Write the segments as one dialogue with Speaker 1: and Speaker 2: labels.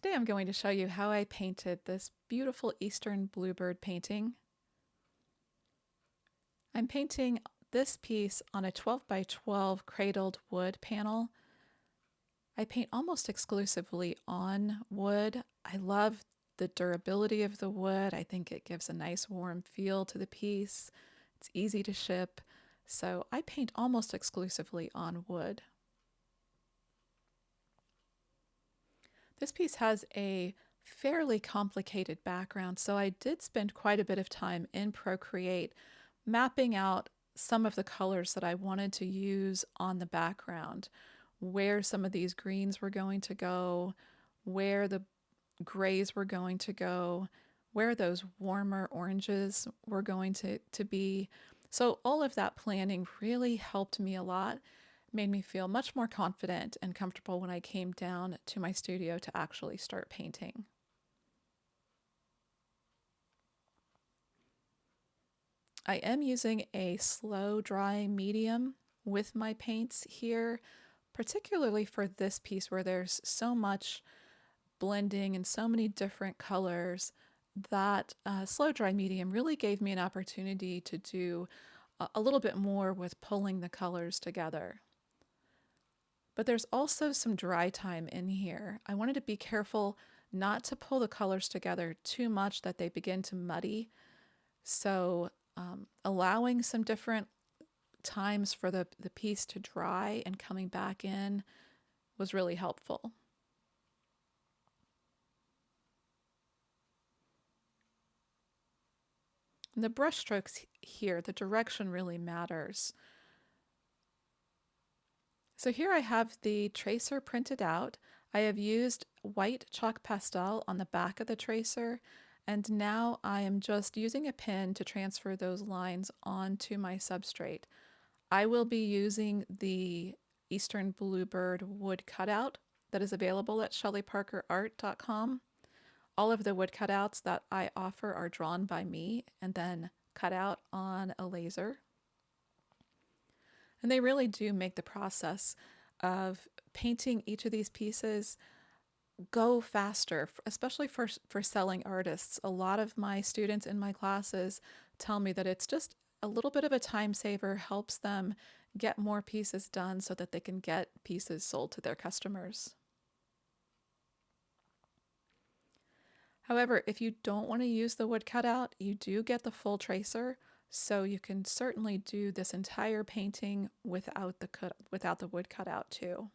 Speaker 1: Today I'm going to show you how I painted this beautiful Eastern Bluebird painting. I'm painting this piece on a 12 by 12 cradled wood panel. I paint almost exclusively on wood. I love the durability of the wood. I think it gives a nice warm feel to the piece. It's easy to ship, so I paint almost exclusively on wood. This piece has a fairly complicated background, so I did spend quite a bit of time in Procreate mapping out some of the colors that I wanted to use on the background, where some of these greens were going to go, where the grays were going to go, where those warmer oranges were going to be. So all of that planning really helped me a lot, made me feel much more confident and comfortable when I came down to my studio to actually start painting. I am using a slow dry medium with my paints here, particularly for this piece where there's so much blending and so many different colors. That slow dry medium really gave me an opportunity to do a little bit more with pulling the colors together. But there's also some dry time in here. I wanted to be careful not to pull the colors together too much that they begin to muddy. So allowing some different times for the piece to dry and coming back in was really helpful. And the brush strokes here, the direction really matters. So here I have the tracer printed out. I have used white chalk pastel on the back of the tracer, and now I am just using a pen to transfer those lines onto my substrate. I will be using the Eastern Bluebird wood cutout that is available at shelleyparkerart.com. All of the wood cutouts that I offer are drawn by me and then cut out on a laser. And they really do make the process of painting each of these pieces go faster, especially for selling artists. A lot of my students in my classes tell me that it's just a little bit of a time saver, helps them get more pieces done so that they can get pieces sold to their customers. However, if you don't want to use the wood cutout, you do get the full tracer, so you can certainly do this entire painting without the wood cutout too.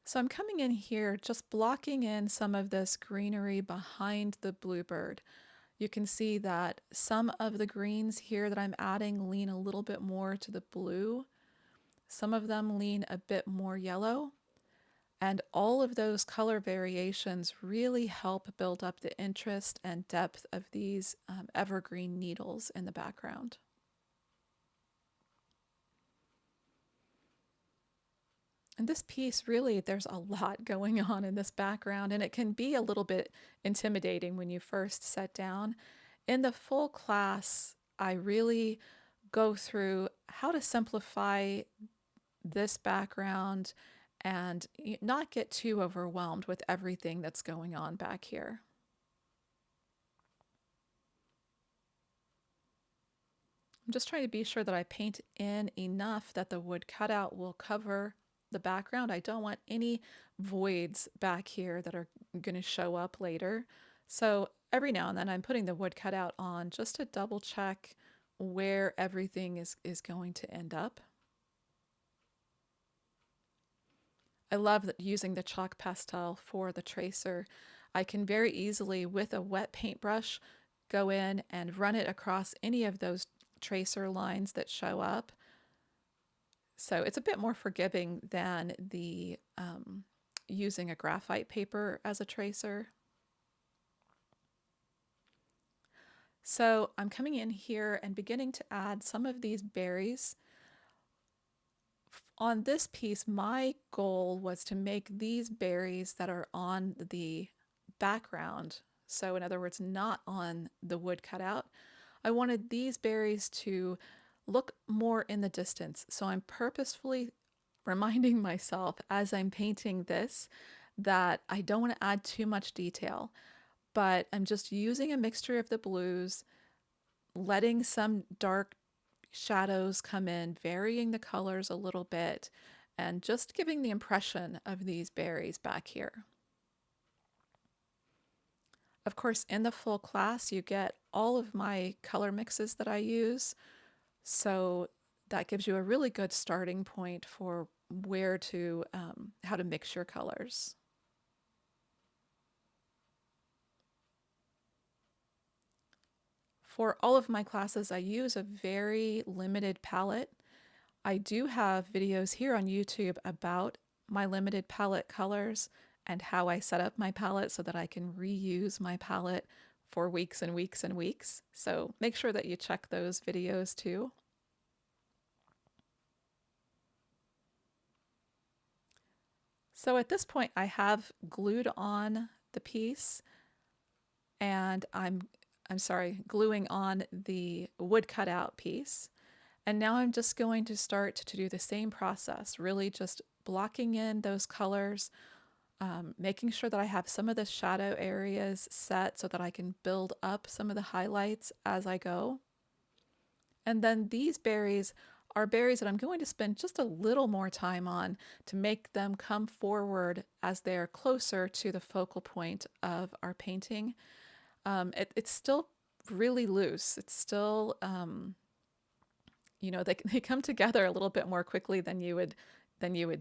Speaker 1: So I'm coming in here just blocking in some of this greenery behind the bluebird. You can see that some of the greens here that I'm adding lean a little bit more to the blue. Some of them lean a bit more yellow. And all of those color variations really help build up the interest and depth of these evergreen needles in the background. And this piece, really, there's a lot going on in this background, and it can be a little bit intimidating when you first set down. In the full class, I really go through how to simplify this background and not get too overwhelmed with everything that's going on back here. I'm just trying to be sure that I paint in enough that the wood cutout will cover the background. I don't want any voids back here that are going to show up later. So every now and then I'm putting the wood cutout on just to double check where everything is going to end up. I love using the chalk pastel for the tracer. I can very easily, with a wet paintbrush, go in and run it across any of those tracer lines that show up. So it's a bit more forgiving than the using a graphite paper as a tracer. So I'm coming in here and beginning to add some of these berries. On this piece, my goal was to make these berries that are on the background, so in other words, not on the wood cutout, I wanted these berries to look more in the distance. So I'm purposefully reminding myself as I'm painting this that I don't want to add too much detail, but I'm just using a mixture of the blues, letting some dark shadows come in, varying the colors a little bit, and just giving the impression of these berries back here. Of course, in the full class, you get all of my color mixes that I use, so that gives you a really good starting point for how to mix your colors. For all of my classes, I use a very limited palette. I do have videos here on YouTube about my limited palette colors and how I set up my palette so that I can reuse my palette for weeks and weeks and weeks. So make sure that you check those videos too. So at this point, I have glued on the piece and I'm sorry, gluing on the wood cutout piece. And now I'm just going to start to do the same process, really just blocking in those colors, making sure that I have some of the shadow areas set so that I can build up some of the highlights as I go. And then these berries are berries that I'm going to spend just a little more time on to make them come forward as they're closer to the focal point of our painting. It's still really loose. It's still, they come together a little bit more quickly than you would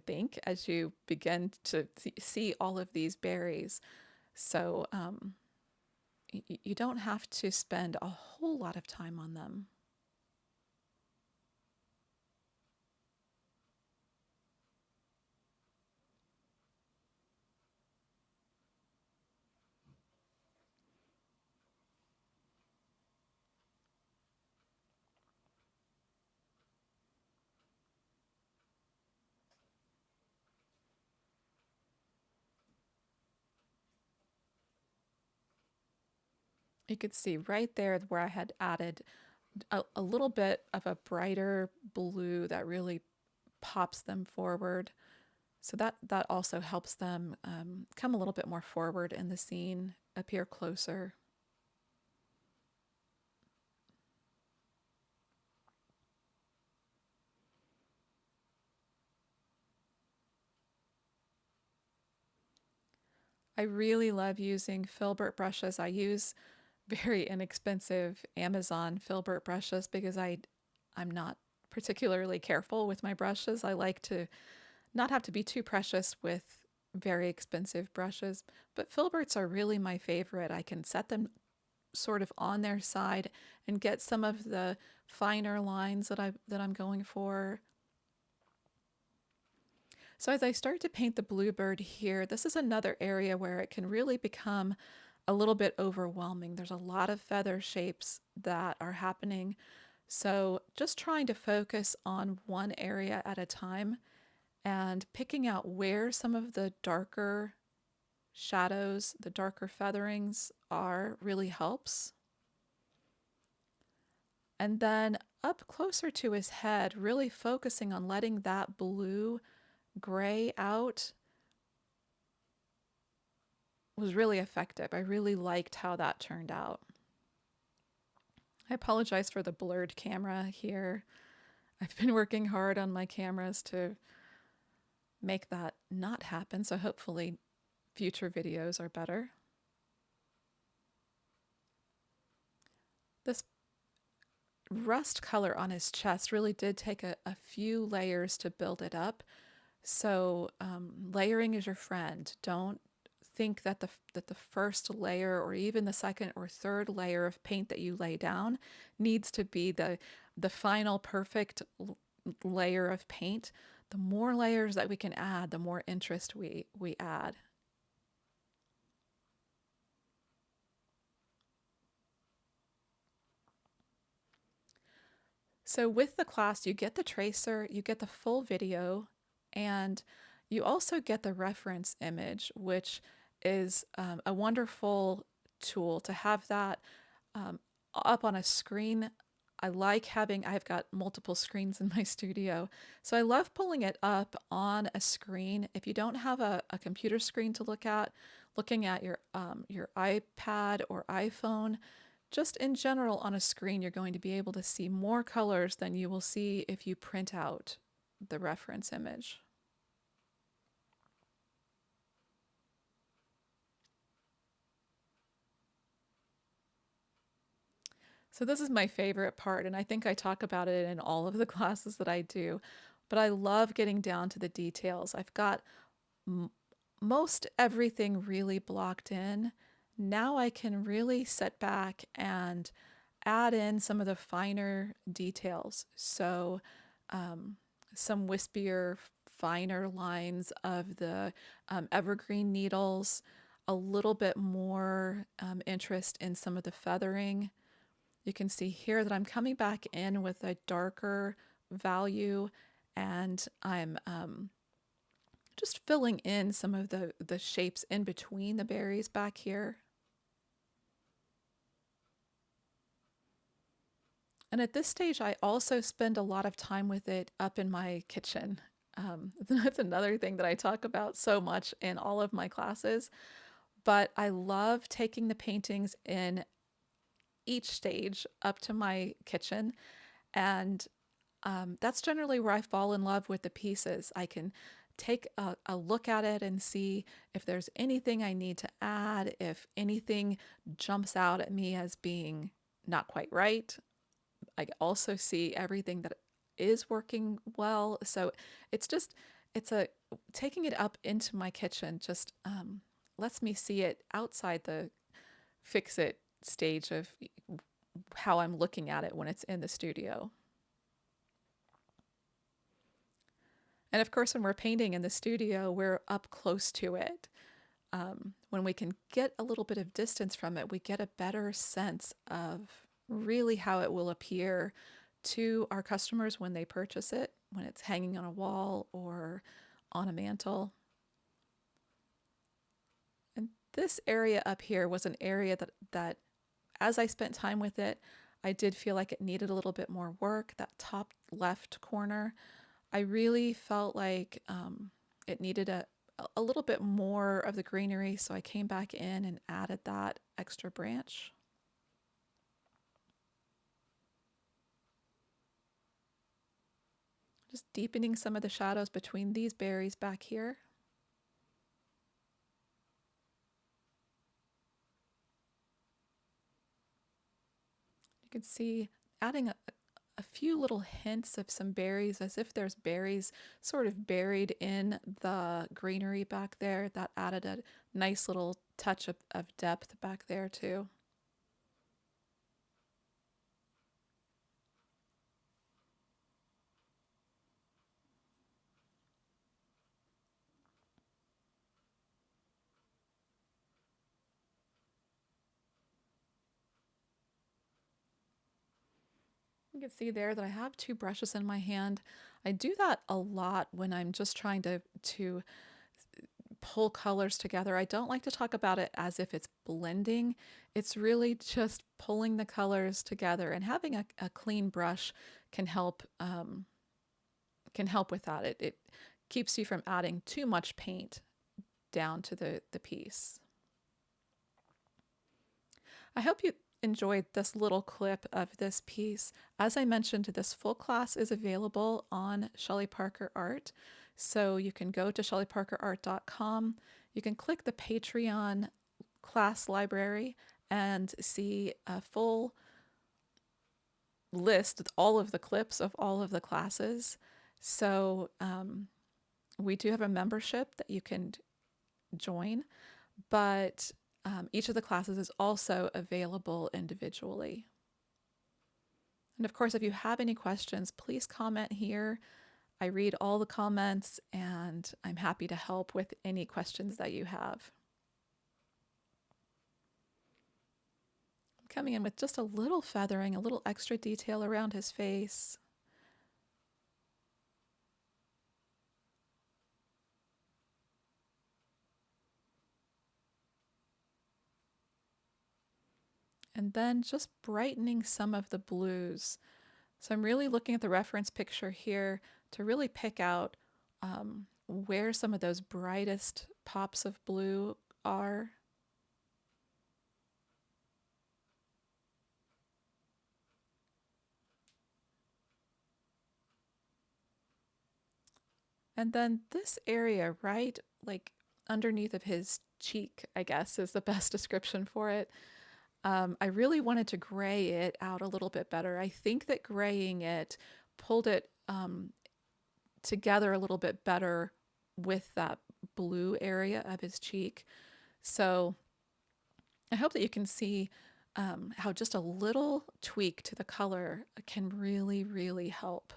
Speaker 1: think as you begin to see all of these berries. So you don't have to spend a whole lot of time on them. You could see right there where I had added a little bit of a brighter blue that really pops them forward. So that also helps them come a little bit more forward in the scene, appear closer. I really love using filbert brushes. I use very inexpensive Amazon filbert brushes because I'm not particularly careful with my brushes. I like to not have to be too precious with very expensive brushes, but filberts are really my favorite. I can set them sort of on their side and get some of the finer lines that I'm going for. So as I start to paint the bluebird here, this is another area where it can really become a little bit overwhelming. There's a lot of feather shapes that are happening. So just trying to focus on one area at a time and picking out where some of the darker shadows, the darker featherings are really helps. And then up closer to his head, really focusing on letting that blue gray out was really effective. I really liked how that turned out. I apologize for the blurred camera here. I've been working hard on my cameras to make that not happen, so hopefully future videos are better. This rust color on his chest really did take a few layers to build it up. So layering is your friend. Don't think that the first layer or even the second or third layer of paint that you lay down needs to be the final perfect layer of paint. The more layers that we can add, the more interest we add. So with the class, you get the tracer, you get the full video, and you also get the reference image, which is a wonderful tool to have that um, up on a screen. I like having, I've got multiple screens in my studio. So I love pulling it up on a screen. If you don't have a computer screen to look at, looking at your iPad or iPhone, just in general on a screen, you're going to be able to see more colors than you will see if you print out the reference image. So this is my favorite part, and I think I talk about it in all of the classes that I do, but I love getting down to the details. I've got m most everything really blocked in. Now I can really sit back and add in some of the finer details. So um, some wispier, finer lines of the evergreen needles, a little bit more interest in some of the feathering. You can see here that I'm coming back in with a darker value, and I'm just filling in some of the shapes in between the berries back here. And at this stage, I also spend a lot of time with it up in my kitchen. That's another thing that I talk about so much in all of my classes. But I love taking the paintings in each stage up to my kitchen. And that's generally where I fall in love with the pieces. I can take a look at it and see if there's anything I need to add, if anything jumps out at me as being not quite right. I also see everything that is working well. So it's just, it's a taking it up into my kitchen just lets me see it outside the fix it stage of how I'm looking at it when it's in the studio. And of course, when we're painting in the studio, we're up close to it. When we can get a little bit of distance from it, we get a better sense of really how it will appear to our customers when they purchase it, when it's hanging on a wall or on a mantle. And this area up here was an area that as I spent time with it, I did feel like it needed a little bit more work. That top left corner, I really felt like it needed a little bit more of the greenery, so I came back in and added that extra branch. Just deepening some of the shadows between these berries back here. You can see adding a few little hints of some berries, as if there's berries sort of buried in the greenery back there. That added a nice little touch of depth back there too. You can see there that I have two brushes in my hand. I do that a lot when I'm just trying to pull colors together. I don't like to talk about it as if it's blending. It's really just pulling the colors together, and having a clean brush can help with that. It keeps you from adding too much paint down to the piece. I hope you enjoyed this little clip of this piece. As I mentioned, this full class is available on Shelley Parker Art. So you can go to shelleyparkerart.com. You can click the Patreon class library and see a full list, all of the clips of all of the classes. So we do have a membership that you can join, but each of the classes is also available individually. And of course, if you have any questions, please comment here. I read all the comments, and I'm happy to help with any questions that you have. I'm coming in with just a little feathering, a little extra detail around his face. and then just brightening some of the blues. So I'm really looking at the reference picture here to really pick out where some of those brightest pops of blue are. And then this area, right, like underneath of his cheek, I guess is the best description for it. I really wanted to gray it out a little bit better. I think that graying it pulled it together a little bit better with that blue area of his cheek. So I hope that you can see how just a little tweak to the color can really, really help.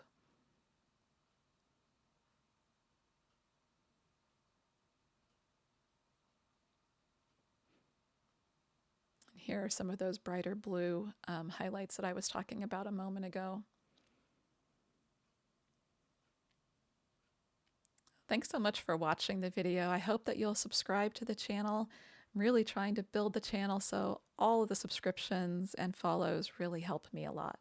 Speaker 1: Here are some of those brighter blue highlights that I was talking about a moment ago. Thanks so much for watching the video. I hope that you'll subscribe to the channel. I'm really trying to build the channel, so all of the subscriptions and follows really help me a lot.